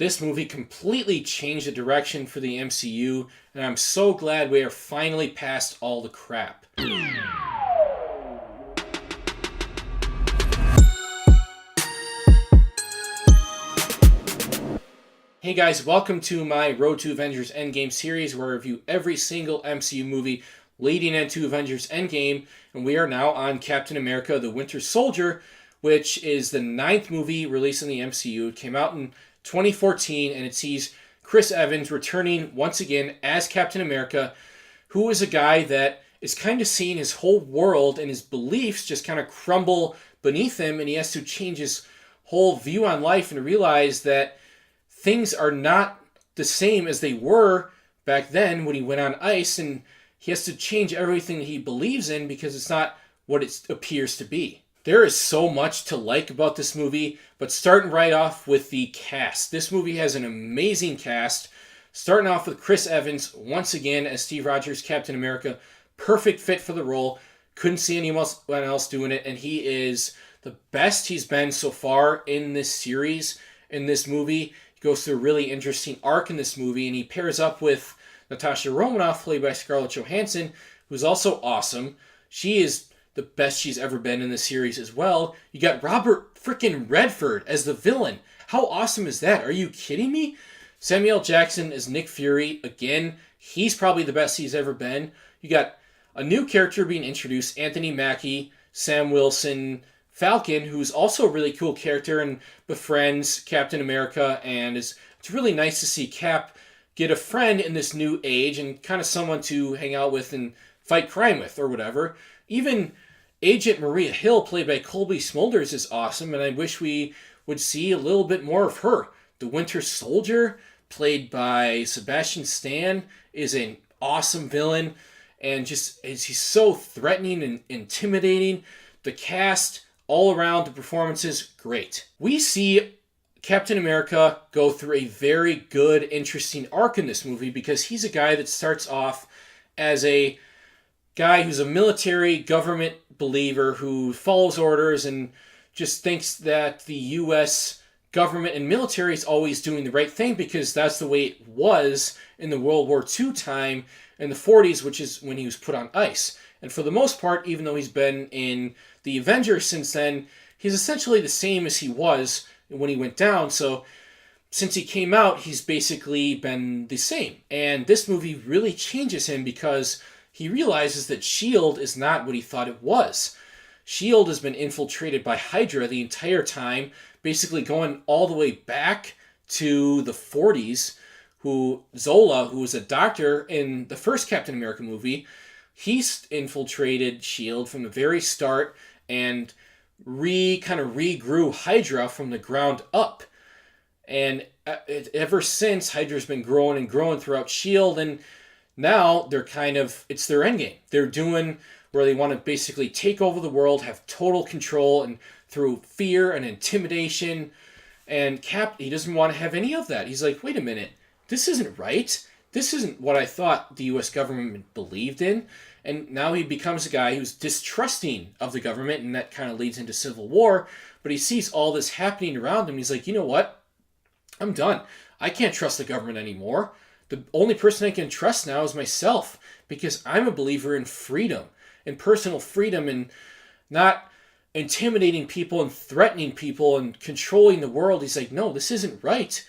This movie completely changed the direction for the MCU, and I'm so glad we are finally past all the crap. Hey guys, welcome to my Road to Avengers Endgame series where I review every single MCU movie leading into Avengers Endgame, and we are now on Captain America the Winter Soldier, which is the 9th movie released in the MCU. It came out in 2014, and it sees Chris Evans returning once again as Captain America, who is a guy that is kind of seeing his whole world and his beliefs just kind of crumble beneath him, and he has to change his whole view on life and realize that things are not the same as they were back then when he went on ice, and he has to change everything that he believes in because it's not what it appears to be. There is so much to like about this movie, but starting right off with the cast. This movie has an amazing cast, starting off with Chris Evans, once again as Steve Rogers' Captain America. Perfect fit for the role. Couldn't see anyone else doing it, and he is the best he's been so far in this series, in this movie. Goes through a really interesting arc in this movie, and he pairs up with Natasha Romanoff, played by Scarlett Johansson, who's also awesome. She is the best she's ever been in the series as well. You got Robert frickin' Redford as the villain. How awesome is that? Are you kidding me? Samuel Jackson as Nick Fury. Again, he's probably the best he's ever been. You got a new character being introduced, Anthony Mackie, Sam Wilson, Falcon, who's also a really cool character and befriends Captain America, and it's really nice to see Cap get a friend in this new age and kind of someone to hang out with and fight crime with or whatever. Even Agent Maria Hill, played by Colby Smulders, is awesome, and I wish we would see a little bit more of her. The Winter Soldier, played by Sebastian Stan, is an awesome villain, and he's so threatening and intimidating. The cast, all around, the performances, great. We see Captain America go through a very good, interesting arc in this movie because he's a guy that starts off as a guy who's a military government believer who follows orders and just thinks that the U.S. government and military is always doing the right thing because that's the way it was in the World War II time in the 40s, which is when he was put on ice. And for the most part, even though he's been in the Avengers since then, he's essentially the same as he was when he went down. So since he came out, he's basically been the same. And this movie really changes him because he realizes that S.H.I.E.L.D. is not what he thought it was. S.H.I.E.L.D. has been infiltrated by Hydra the entire time, basically going all the way back to the 40s. Zola, who was a doctor in the first Captain America movie, he's infiltrated S.H.I.E.L.D. from the very start and regrew Hydra from the ground up. And ever since, Hydra's been growing and growing throughout S.H.I.E.L.D., and now it's their endgame. They're doing where they want to basically take over the world, have total control, and through fear and intimidation. And Cap, he doesn't want to have any of that. He's like, wait a minute, this isn't right. This isn't what I thought the U.S. government believed in. And now he becomes a guy who's distrusting of the government, and that kind of leads into civil war. But he sees all this happening around him. He's like, you know what? I'm done. I can't trust the government anymore. The only person I can trust now is myself because I'm a believer in freedom, in personal freedom, and not intimidating people and threatening people and controlling the world. He's like, no, this isn't right.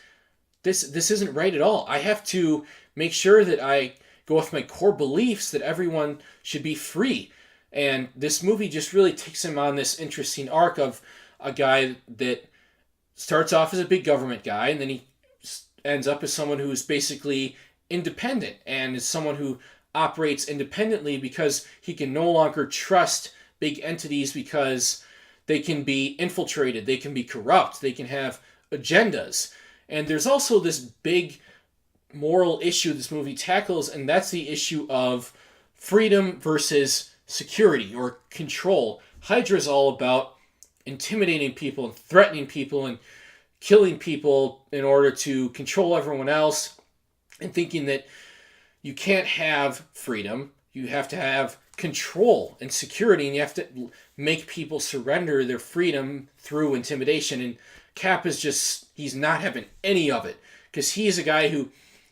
This isn't right at all. I have to make sure that I go with my core beliefs that everyone should be free. And this movie just really takes him on this interesting arc of a guy that starts off as a big government guy, and then he ends up as someone who is basically independent and is someone who operates independently because he can no longer trust big entities because they can be infiltrated, they can be corrupt, they can have agendas. And there's also this big moral issue this movie tackles, and that's the issue of freedom versus security or control. Hydra is all about intimidating people and threatening people and killing people in order to control everyone else, and thinking that you can't have freedom, you have to have control and security, and you have to make people surrender their freedom through intimidation. And Cap is just, he's not having any of it. Because he is a guy who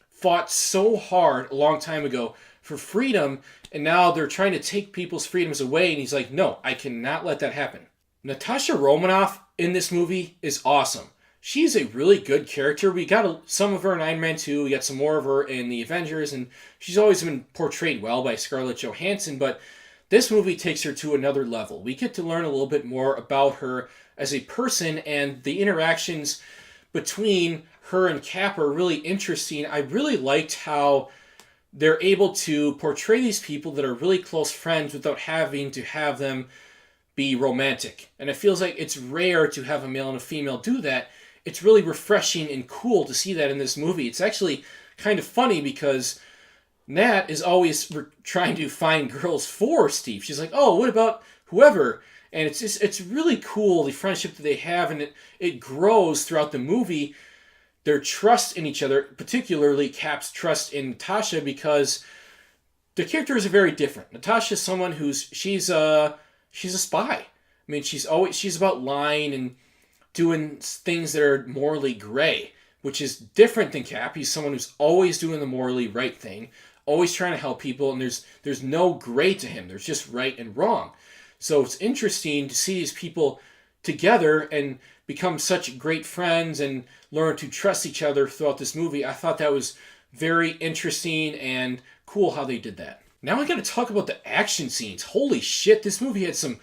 fought so hard a long time ago for freedom, and now they're trying to take people's freedoms away, and he's like, no, I cannot let that happen. Natasha Romanoff in this movie is awesome. She's a really good character. We got some of her in Iron Man 2, we got some more of her in the Avengers, and she's always been portrayed well by Scarlett Johansson, but this movie takes her to another level. We get to learn a little bit more about her as a person, and the interactions between her and Cap are really interesting. I really liked how they're able to portray these people that are really close friends without having to have them be romantic. And it feels like it's rare to have a male and a female do that. It's really refreshing and cool to see that in this movie. It's actually kind of funny because Nat is always trying to find girls for Steve. She's like, oh, what about whoever? And it's really cool, the friendship that they have, and it grows throughout the movie. Their trust in each other, particularly Cap's trust in Natasha, because the characters are very different. Natasha's someone she's a spy. I mean, she's about lying and doing things that are morally gray, which is different than Cap. He's someone who's always doing the morally right thing, always trying to help people, and there's no gray to him. There's just right and wrong. So it's interesting to see these people together and become such great friends and learn to trust each other throughout this movie. I thought that was very interesting and cool how they did that. Now I gotta talk about the action scenes. Holy shit, this movie had some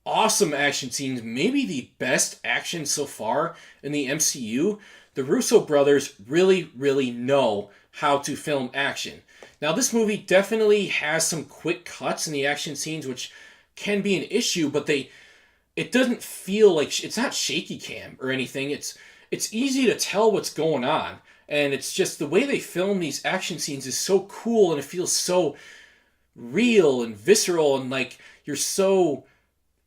awesome action scenes. Maybe the best action so far in the MCU. The Russo brothers really, really know how to film action. Now this movie definitely has some quick cuts in the action scenes, which can be an issue, but it doesn't feel like, it's not shaky cam or anything. It's easy to tell what's going on, and it's just the way they film these action scenes is so cool, and it feels so real and visceral, and like you're so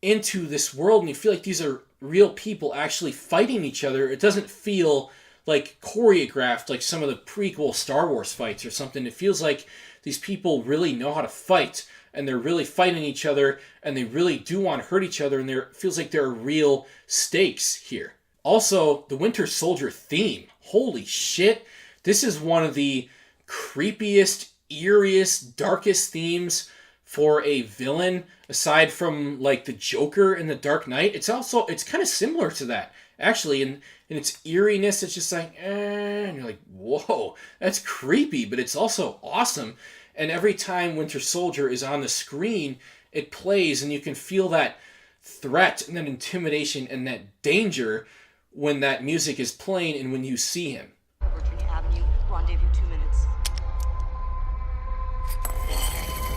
into this world, and you feel like these are real people actually fighting each other. It doesn't feel like choreographed like some of the prequel Star Wars fights or something. It feels like these people really know how to fight, and they're really fighting each other, and they really do want to hurt each other, and it feels like there are real stakes here. Also, the Winter Soldier theme. Holy shit. This is one of the creepiest, eeriest, darkest themes for a villain, aside from like the Joker in The Dark Knight. It's kind of similar to that, actually, in its eeriness. It's just like, and you're like, whoa, that's creepy, but it's also awesome. And every time Winter Soldier is on the screen, it plays, and you can feel that threat and that intimidation and that danger when that music is playing and when you see him. Virginia Avenue, rendezvous 2 minutes.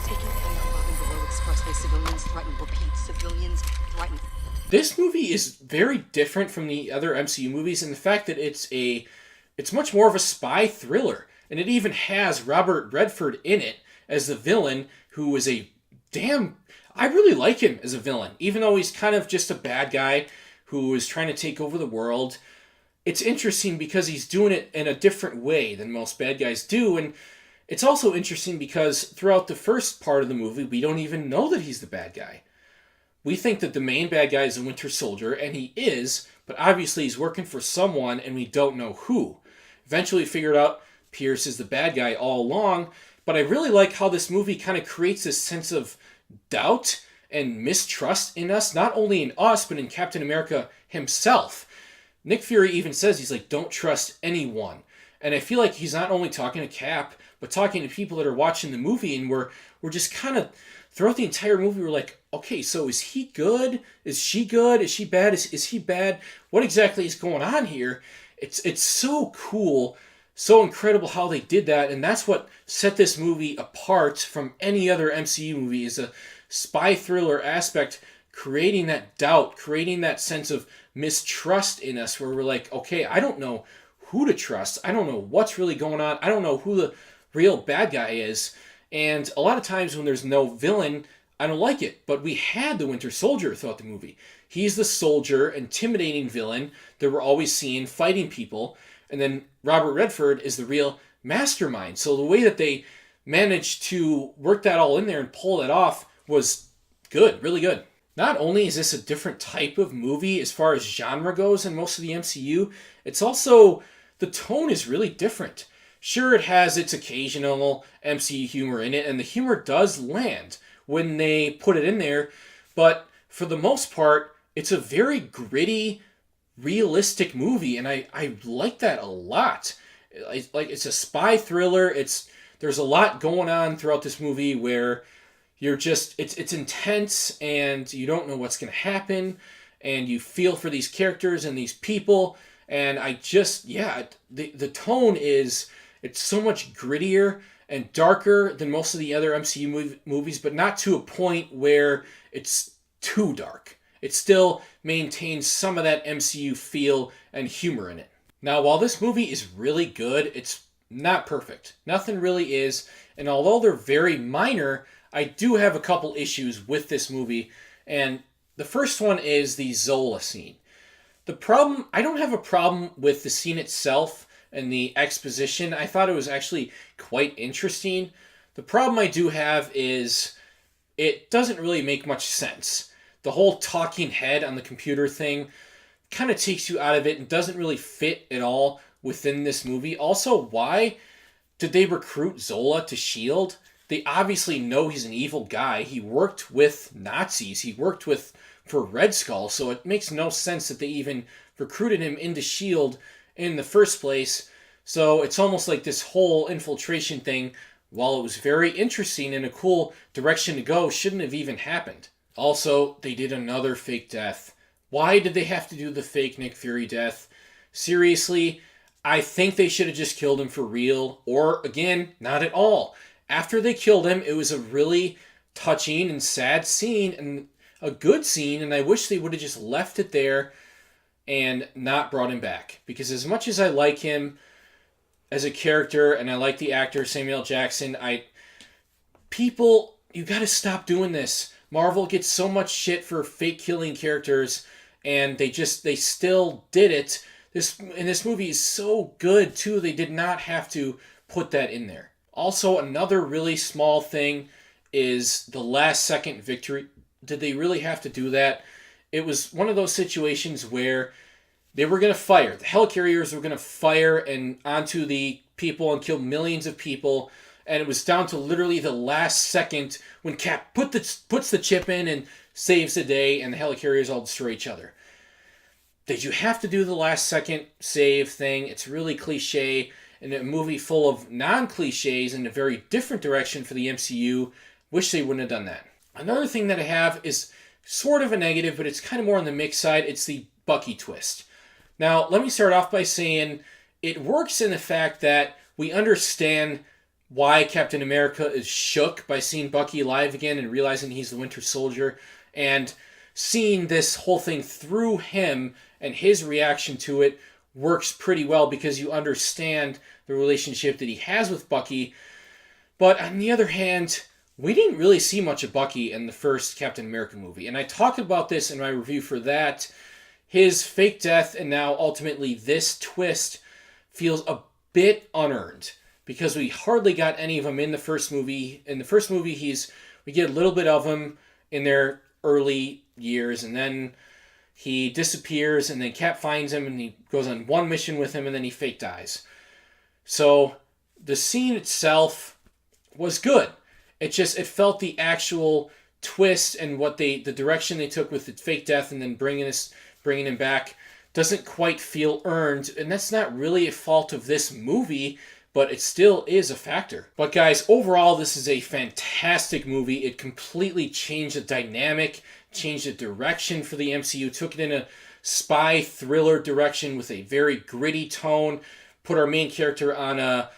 Taking fire above and below expressway, civilians threatened. Repeat, civilians threatened. This movie is very different from the other MCU movies in the fact that it's much more of a spy thriller. And it even has Robert Redford in it as the villain, who is I really like him as a villain, even though he's kind of just a bad guy who is trying to take over the world. It's interesting because he's doing it in a different way than most bad guys do, and it's also interesting because throughout the first part of the movie, we don't even know that he's the bad guy. We think that the main bad guy is the Winter Soldier, and he is, but obviously he's working for someone, and we don't know who. Eventually we figured out Pierce is the bad guy all along, but I really like how this movie kind of creates this sense of doubt and mistrust in us, not only in us, but in Captain America himself. Nick Fury even says, he's like, don't trust anyone. And I feel like he's not only talking to Cap, but talking to people that are watching the movie, and we're just kind of, throughout the entire movie, we're like, okay, so is he good? Is she good? Is she bad? Is he bad? What exactly is going on here? It's so cool, so incredible how they did that, and that's what set this movie apart from any other MCU movie, is a spy thriller aspect, creating that doubt, creating that sense of mistrust in us, where we're like, okay, I don't know who to trust, I don't know what's really going on, I don't know who the real bad guy is, and a lot of times when there's no villain, I don't like it, but we had the Winter Soldier throughout the movie. He's the soldier, intimidating villain that we're always seeing fighting people, and then Robert Redford is the real mastermind. So the way that they managed to work that all in there and pull that off was good, really good. Not only is this a different type of movie as far as genre goes in most of the MCU, it's also, the tone is really different. Sure, it has its occasional MCU humor in it, and the humor does land when they put it in there, but for the most part, it's a very gritty, realistic movie, and I like that a lot. It's a spy thriller. There's a lot going on throughout this movie where it's intense and you don't know what's going to happen, and you feel for these characters and these people, and the tone is, it's so much grittier and darker than most of the other MCU movies, but not to a point where it's too dark. It still maintains some of that MCU feel and humor in it. Now, while this movie is really good, it's not perfect. Nothing really is, and although they're very minor, I do have a couple issues with this movie, and the first one is the Zola scene. I don't have a problem with the scene itself and the exposition. I thought it was actually quite interesting. The problem I do have is it doesn't really make much sense. The whole talking head on the computer thing kind of takes you out of it and doesn't really fit at all within this movie. Also, why did they recruit Zola to S.H.I.E.L.D.? They obviously know he's an evil guy. He worked with Nazis. He worked for Red Skull, so it makes no sense that they even recruited him into S.H.I.E.L.D. in the first place. So it's almost like this whole infiltration thing, while it was very interesting and a cool direction to go, shouldn't have even happened. Also, they did another fake death. Why did they have to do the fake Nick Fury death? Seriously, I think they should have just killed him for real, or again, not at all. After they killed him, it was a really touching and sad scene, and a good scene, and I wish they would have just left it there and not brought him back. Because as much as I like him as a character, and I like the actor Samuel L. Jackson, you gotta stop doing this. Marvel gets so much shit for fake killing characters, and they still did it. This movie is so good too, they did not have to put that in there. Also, another really small thing is the last second victory. Did they really have to do that? It was one of those situations where they were going to fire. The helicarriers were going to fire and onto the people and kill millions of people. And it was down to literally the last second when Cap puts the chip in and saves the day, and the helicarriers all destroy each other. Did you have to do the last second save thing? It's really cliche. In a movie full of non-cliches in a very different direction for the MCU, wish they wouldn't have done that. Another thing that I have is sort of a negative, but it's kind of more on the mixed side. It's the Bucky twist. Now, let me start off by saying it works in the fact that we understand why Captain America is shook by seeing Bucky alive again and realizing he's the Winter Soldier, and seeing this whole thing through him and his reaction to it works pretty well because you understand the relationship that he has with Bucky. But on the other hand, we didn't really see much of Bucky in the first Captain America movie. And I talked about this in my review for that. His fake death and now ultimately this twist feels a bit unearned because we hardly got any of him in the first movie. In the first movie, we get a little bit of him in their early years, and then he disappears, and then Cap finds him, and he goes on one mission with him, and then he fake dies. So the scene itself was good. It felt the actual twist and the direction they took with the fake death, and then bringing him back doesn't quite feel earned, and that's not really a fault of this movie, but it still is a factor. But guys, overall, this is a fantastic movie. It completely changed the dynamic, changed the direction for the MCU, took it in a spy thriller direction with a very gritty tone, put our main character on a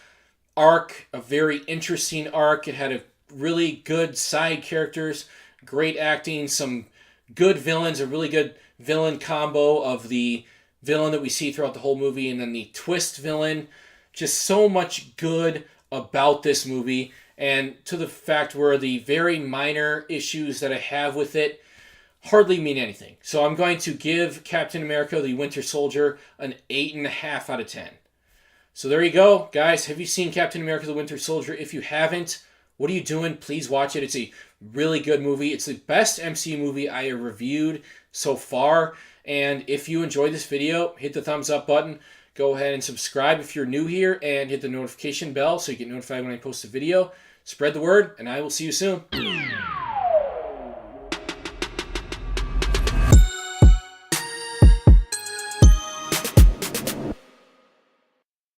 very interesting arc. It had a really good side characters, great acting, some good villains, a really good villain combo of the villain that we see throughout the whole movie and then the twist villain. Just so much good about this movie, and to the fact where the very minor issues that I have with it hardly mean anything. So I'm going to give Captain America the Winter Soldier an 8.5 out of 10. So there you go, guys. Have you seen Captain America the Winter Soldier? If you haven't, What are you doing? Please watch it. It's a really good movie. It's the best MCU movie I have reviewed so far. And if you enjoyed this video, hit the thumbs up button. Go ahead and subscribe if you're new here, and hit the notification bell so you get notified when I post a video. Spread the word, and I will see you soon.